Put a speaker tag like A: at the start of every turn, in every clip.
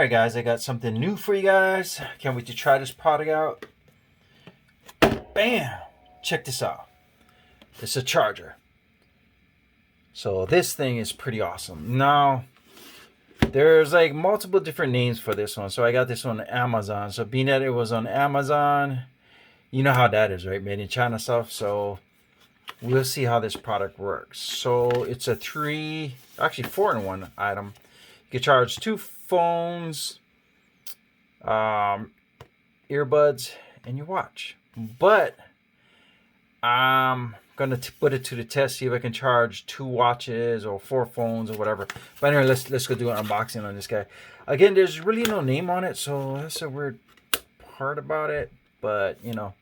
A: Alright guys, I got something new for you guys. Can't wait to try this product out. Bam! Check this out. It's a charger. So this thing is pretty awesome. Now, there's like multiple different names for this one. So I got this on Amazon. So being that it was on Amazon, you know how that is, right? Made in China stuff. So we'll see how this product works. So it's a 4-in-1 item. You can charge 2 phones, earbuds, and your watch. But I'm gonna put it to the test, see if I can charge 2 watches or 4 phones or whatever. But anyway, let's go do an unboxing on this guy. Again, there's really no name on it, so that's a weird part about it. But you know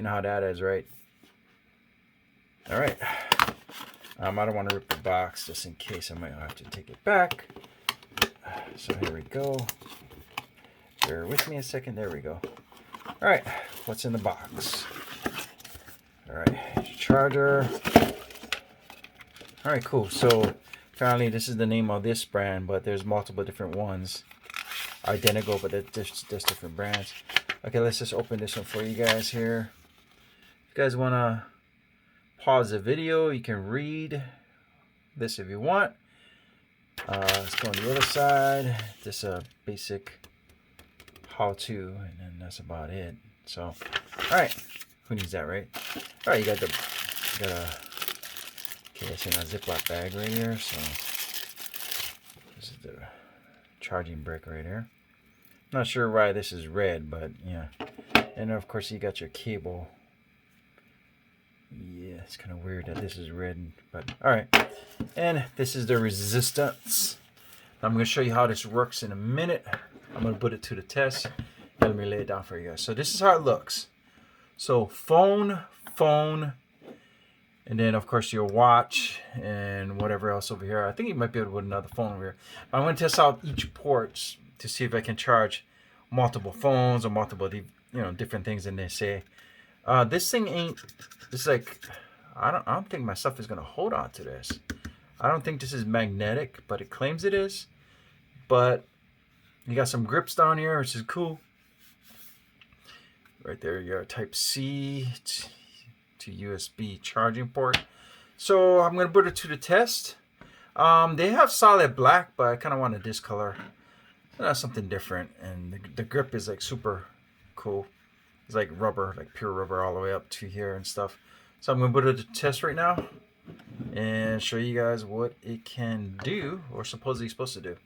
A: how that is, right? All right. I don't want to rip the box just in case I might have to take it back. So here we go. Bear with me a second. There we go. All right. What's in the box? All right. Charger. All right, cool. So apparently this is the name of this brand, but there's multiple different ones. Identical, but there's different brands. Okay, let's just open this one for you guys here. If you guys want to pause the video, you can read this if you want. Let's go on the other side. Just a basic how-to, and then that's about it. So, all right, who needs that, right? All right, you got it's in a Ziploc bag right here. So this is the charging brick right here. Not sure why this is red, but yeah. And of course you got your cable. Yeah, it's kind of weird that this is red, but all right. And this is the resistance. I'm going to show you how this works in a minute. I'm going to put it to the test. Let me lay it down for you guys. So this is how it looks. So phone, and then of course your watch and whatever else over here. I think you might be able to put another phone over here. I'm going to test out each port to see if I can charge multiple phones or multiple, different things than they say. This thing ain't. It's like I don't think my stuff is gonna hold on to this. I don't think this is magnetic, but it claims it is. But you got some grips down here, which is cool. Right there, your Type C to USB charging port. So I'm gonna put it to the test. They have solid black, but I kind of want a discolor. Something different, and the grip is like super cool. It's like rubber, like pure rubber all the way up to here and stuff. So I'm going to put it to test right now and show you guys what it can do, or supposedly supposed to do.